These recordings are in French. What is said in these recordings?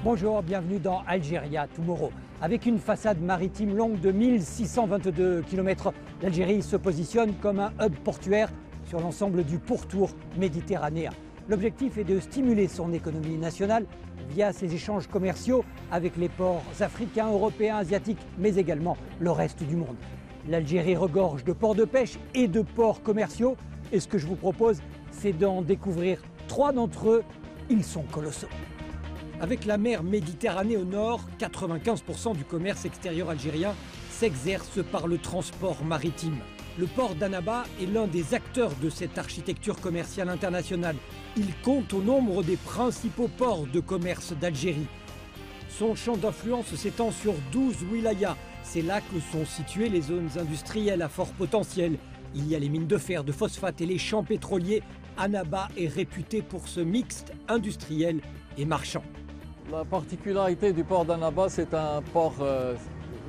Bonjour, bienvenue dans Algeria Tomorrow. Avec une façade maritime longue de 1622 km, l'Algérie se positionne comme un hub portuaire sur l'ensemble du pourtour méditerranéen. L'objectif est de stimuler son économie nationale via ses échanges commerciaux avec les ports africains, européens, asiatiques, mais également le reste du monde. L'Algérie regorge de ports de pêche et de ports commerciaux. Et ce que je vous propose, c'est d'en découvrir 3 d'entre eux. Ils sont colossaux. Avec la mer Méditerranée au nord, 95% du commerce extérieur algérien s'exerce par le transport maritime. Le port d'Annaba est l'un des acteurs de cette architecture commerciale internationale. Il compte au nombre des principaux ports de commerce d'Algérie. Son champ d'influence s'étend sur 12 wilayas. C'est là que sont situées les zones industrielles à fort potentiel. Il y a les mines de fer, de phosphate et les champs pétroliers. Annaba est réputé pour ce mixte industriel et marchand. La particularité du port d'Annaba, c'est un port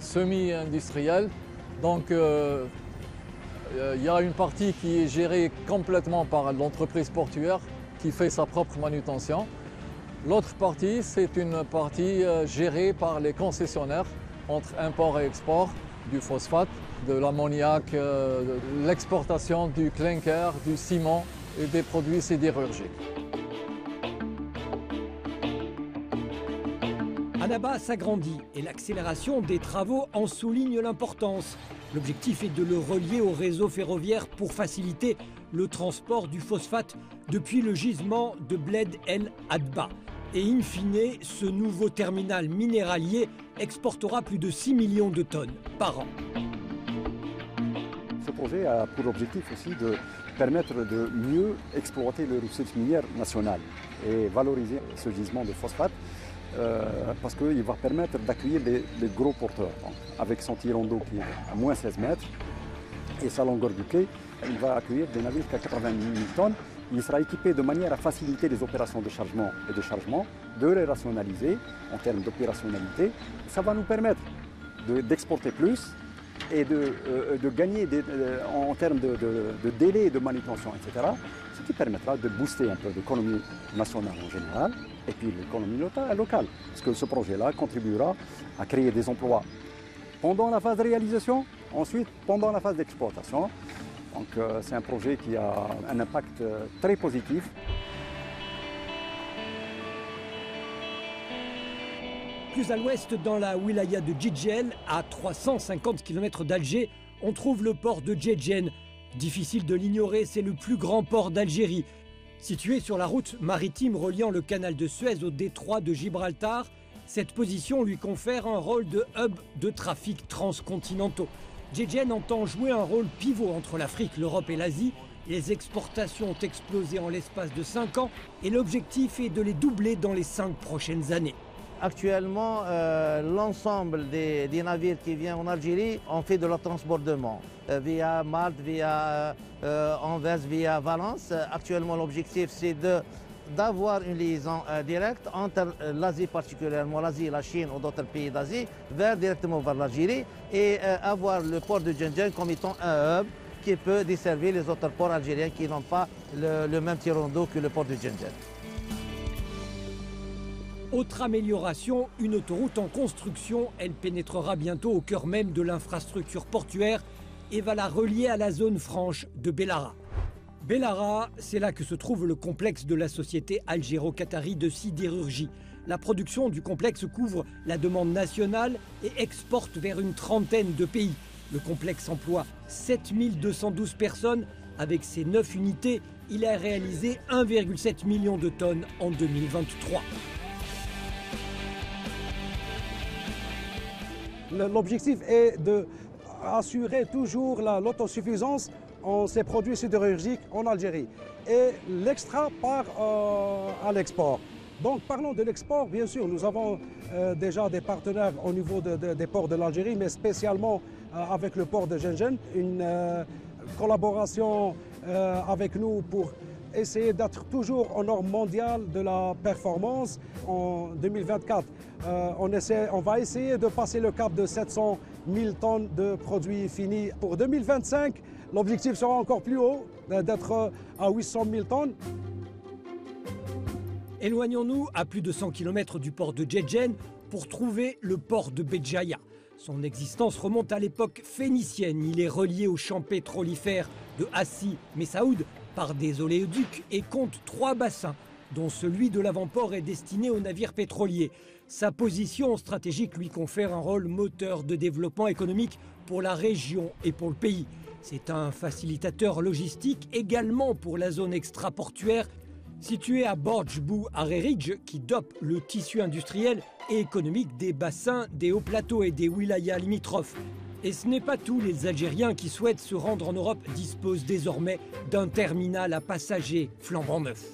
semi-industriel. Donc il y a une partie qui est gérée complètement par l'entreprise portuaire qui fait sa propre manutention. L'autre partie, c'est une partie gérée par les concessionnaires entre import et export du phosphate, de l'ammoniac, l'exportation du clinker, du ciment et des produits sidérurgiques. Annaba s'agrandit et l'accélération des travaux en souligne l'importance. L'objectif est de le relier au réseau ferroviaire pour faciliter le transport du phosphate depuis le gisement de Bled El Hadba. Et in fine, ce nouveau terminal minéralier exportera plus de 6 millions de tonnes par an. Ce projet a pour objectif aussi de permettre de mieux exploiter les ressources minières nationales et valoriser ce gisement de phosphate parce qu'il va permettre d'accueillir les gros porteurs. Donc, avec son tirant d'eau qui est à moins 16 mètres et sa longueur du quai, il va accueillir des navires jusqu'à 80 000 tonnes. Il sera équipé de manière à faciliter les opérations de chargement et de chargement, de les rationaliser en termes d'opérationnalité. Ça va nous permettre d'exporter plus et de gagner en termes de délai de manutention, etc. Ce qui permettra de booster un peu l'économie nationale en général et puis l'économie locale. Parce que ce projet-là contribuera à créer des emplois pendant la phase de réalisation, ensuite pendant la phase d'exploitation. Donc c'est un projet qui a un impact très positif. Plus à l'ouest, dans la wilaya de Djidjel, à 350 km d'Alger, on trouve le port de Djedjen. Difficile de l'ignorer, c'est le plus grand port d'Algérie. Situé sur la route maritime reliant le canal de Suez au détroit de Gibraltar, cette position lui confère un rôle de hub de trafic transcontinentaux. Djedjen entend jouer un rôle pivot entre l'Afrique, l'Europe et l'Asie. Les exportations ont explosé en l'espace de 5 ans et l'objectif est de les doubler dans les 5 prochaines années. Actuellement, l'ensemble des navires qui viennent en Algérie ont fait de leur transbordement via Malte, via Anvers, via Valence. Actuellement, l'objectif, c'est d'avoir une liaison directe entre l'Asie, particulièrement l'Asie, la Chine ou d'autres pays d'Asie, directement vers l'Algérie et avoir le port de Djedjen comme étant un hub qui peut desservir les autres ports algériens qui n'ont pas le même tirant d'eau que le port de Djedjen. Autre amélioration, une autoroute en construction. Elle pénétrera bientôt au cœur même de l'infrastructure portuaire et va la relier à la zone franche de Bellara. Bellara, c'est là que se trouve le complexe de la société algéro-qatari de sidérurgie. La production du complexe couvre la demande nationale et exporte vers une trentaine de pays. Le complexe emploie 7212 personnes. Avec ses 9 unités, il a réalisé 1,7 million de tonnes en 2023. L'objectif est d'assurer toujours l'autosuffisance en ces produits sidérurgiques en Algérie. Et l'extra part à l'export. Donc parlons de l'export, bien sûr, nous avons déjà des partenaires au niveau des ports de l'Algérie, mais spécialement avec le port de Djedjen, une collaboration avec nous pour essayer d'être toujours aux normes mondiales de la performance. En 2024, on va essayer de passer le cap de 700 000 tonnes de produits finis. Pour 2025, l'objectif sera encore plus haut, d'être à 800 000 tonnes. Éloignons-nous à plus de 100 km du port de Djedjen pour trouver le port de Béjaïa. Son existence remonte à l'époque phénicienne. Il est relié au champ pétrolifère de Hassi Messaoud par des oléoducs et compte 3 bassins, dont celui de l'avant-port est destiné aux navires pétroliers. Sa position stratégique lui confère un rôle moteur de développement économique pour la région et pour le pays. C'est un facilitateur logistique également pour la zone extraportuaire située à Borj-Bou Arreridj, qui dope le tissu industriel et économique des bassins, des hauts plateaux et des wilayas limitrophes. Et ce n'est pas tout, les Algériens qui souhaitent se rendre en Europe disposent désormais d'un terminal à passagers flambant neuf.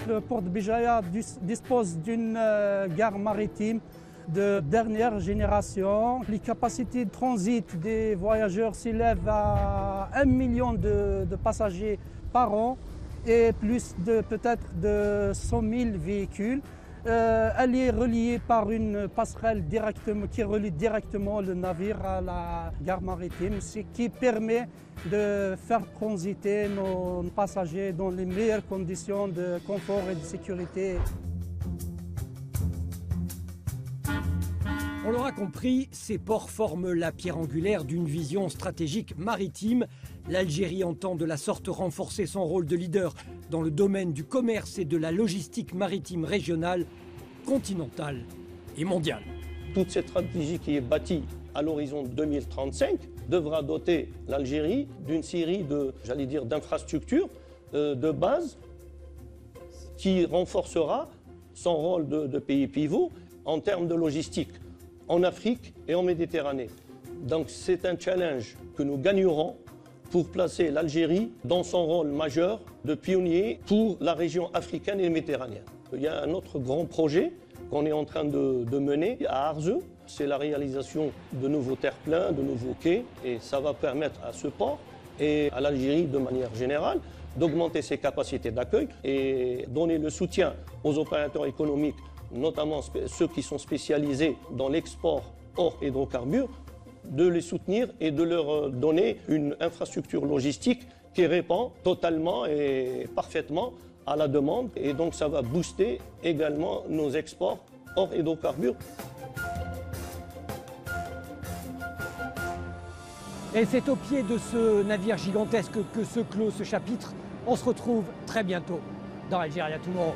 Le port de Béjaïa dispose d'une gare maritime de dernière génération. Les capacités de transit des voyageurs s'élèvent à 1 million de passagers par an et plus de peut-être de 100 000 véhicules. Elle est reliée par une passerelle qui relie directement le navire à la gare maritime, ce qui permet de faire transiter nos passagers dans les meilleures conditions de confort et de sécurité. On l'aura compris, ces ports forment la pierre angulaire d'une vision stratégique maritime. L'Algérie entend de la sorte renforcer son rôle de leader dans le domaine du commerce et de la logistique maritime régionale, continentale et mondiale. Toute cette stratégie qui est bâtie à l'horizon 2035 devra doter l'Algérie d'une série d'infrastructures de base qui renforcera son rôle de pays pivot en termes de logistique en Afrique et en Méditerranée. Donc c'est un challenge que nous gagnerons pour placer l'Algérie dans son rôle majeur de pionnier pour la région africaine et méditerranéenne. Il y a un autre grand projet qu'on est en train de mener à Arzeu. C'est la réalisation de nouveaux terre-pleins, de nouveaux quais, et ça va permettre à ce port et à l'Algérie de manière générale d'augmenter ses capacités d'accueil et donner le soutien aux opérateurs économiques, notamment ceux qui sont spécialisés dans l'export hors hydrocarbures, de les soutenir et de leur donner une infrastructure logistique qui répond totalement et parfaitement à la demande. Et donc ça va booster également nos exports hors hydrocarbures. Et c'est au pied de ce navire gigantesque que se clôt ce chapitre. On se retrouve très bientôt dans Algeria Tomorrow.